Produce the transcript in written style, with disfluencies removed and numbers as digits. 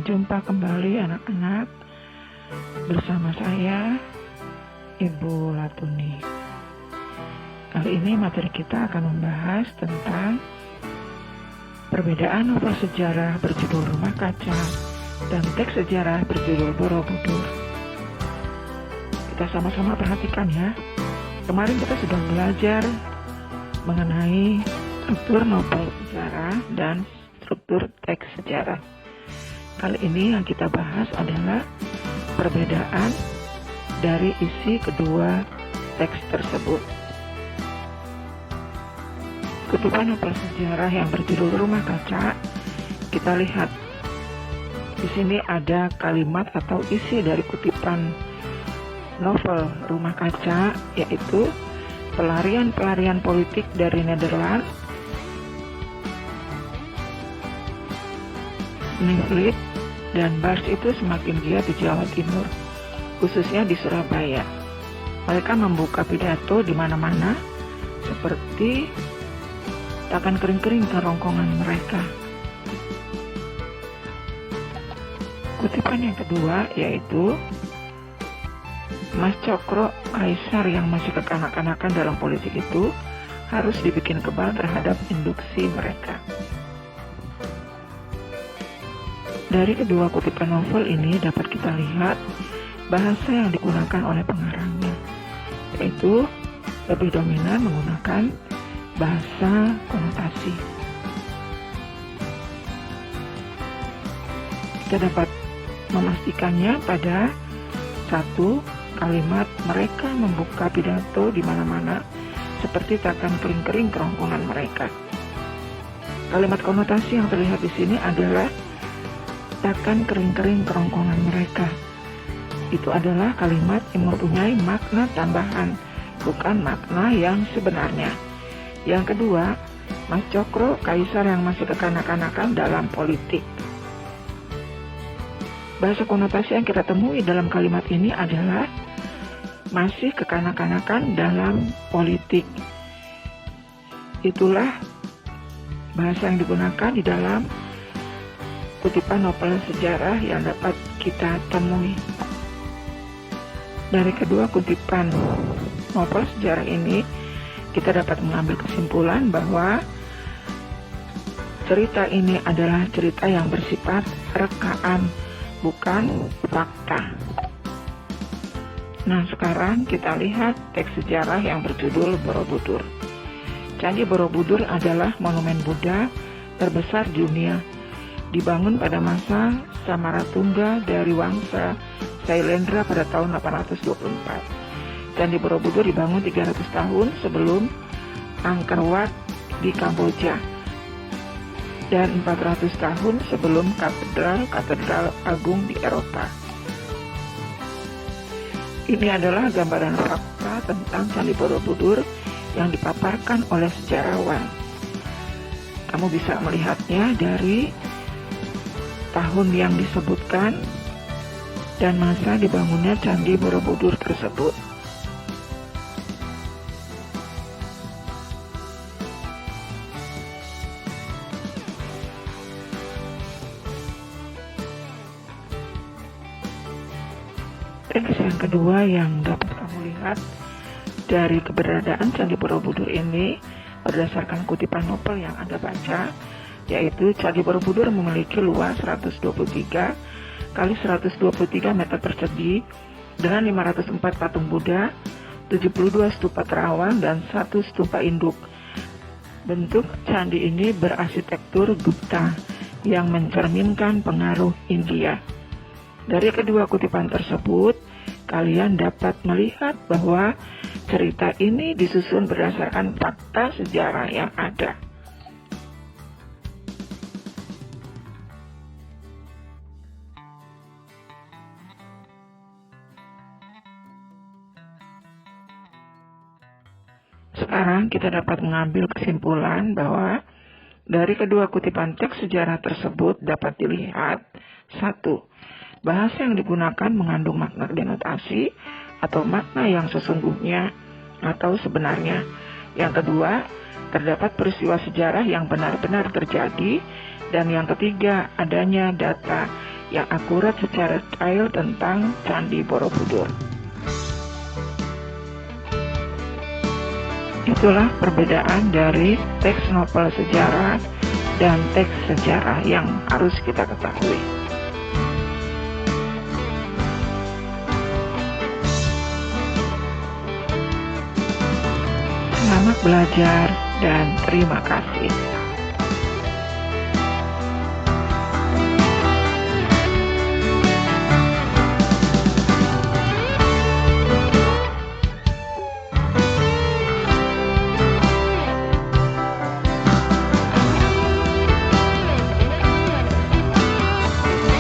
Jumpa kembali anak-anak bersama saya Ibu Latuni. Kali ini materi kita akan membahas tentang perbedaan novel sejarah berjudul Rumah Kaca dan teks sejarah berjudul Borobudur. Kita sama-sama perhatikan ya. Kemarin kita sudah belajar mengenai struktur novel sejarah dan struktur teks sejarah. Kali ini yang kita bahas adalah perbedaan dari isi kedua teks tersebut. Kutipan novel sejarah yang berjudul Rumah Kaca, kita lihat di sini ada kalimat atau isi dari kutipan novel Rumah Kaca, yaitu pelarian-pelarian politik dari Nederland, Niflit dan Bars itu semakin giat di Jawa Timur, khususnya di Surabaya. Mereka membuka pidato di mana-mana, seperti takkan kering-kering kerongkongan mereka. Kutipan yang kedua yaitu Mas Cokro, kaisar yang masih kekanak-kanakan dalam politik itu, harus dibikin kebal terhadap induksi mereka. Dari kedua kutipan novel ini dapat kita lihat bahasa yang digunakan oleh pengarangnya, yaitu lebih dominan menggunakan bahasa konotasi. Kita dapat memastikannya pada satu kalimat, mereka membuka pidato di mana-mana seperti takkan kering-kering kerongkongan mereka. Kalimat konotasi yang terlihat di sini adalah takkan kering-kering kerongkongan mereka. Itu adalah kalimat yang mempunyai makna tambahan, bukan makna yang sebenarnya. Yang kedua, Mas Cokro, kaisar yang masih kekanak-kanakan dalam politik. Bahasa konotasi yang kita temui dalam kalimat ini adalah masih kekanak-kanakan dalam politik. Itulah bahasa yang digunakan di dalam kutipan novel sejarah yang dapat kita temui. Dari kedua kutipan novel sejarah ini, kita dapat mengambil kesimpulan bahwa cerita ini adalah cerita yang bersifat rekaan, bukan fakta. Nah, sekarang kita lihat teks sejarah yang berjudul Borobudur. Candi Borobudur adalah monumen Buddha terbesar di dunia, dibangun pada masa Samaratungga dari Wangsa Sailendra pada tahun 824. Candi Borobudur dibangun 300 tahun sebelum Angkor Wat di Kamboja dan 400 tahun sebelum katedral agung di Eropa. Ini adalah gambaran fakta tentang Candi Borobudur yang dipaparkan oleh sejarawan. Kamu bisa melihatnya dari tahun yang disebutkan dan masa dibangunnya Candi Borobudur tersebut. Teks yang kedua yang dapat kamu lihat dari keberadaan Candi Borobudur ini berdasarkan kutipan novel yang Anda baca, yaitu Candi Borobudur memiliki luas 123 kali 123 meter persegi dengan 504 patung Buddha, 72 stupa terawang, dan 1 stupa induk. Bentuk candi ini berarsitektur Gupta yang mencerminkan pengaruh India. Dari kedua kutipan tersebut, kalian dapat melihat bahwa cerita ini disusun berdasarkan fakta sejarah yang ada. Sekarang kita dapat mengambil kesimpulan bahwa dari kedua kutipan teks sejarah tersebut dapat dilihat, satu, bahasa yang digunakan mengandung makna denotasi atau makna yang sesungguhnya atau sebenarnya. Yang kedua, terdapat peristiwa sejarah yang benar-benar terjadi. Dan yang ketiga, adanya data yang akurat secara detail tentang Candi Borobudur. Itulah perbedaan dari teks novel sejarah dan teks sejarah yang harus kita ketahui. Selamat belajar dan terima kasih.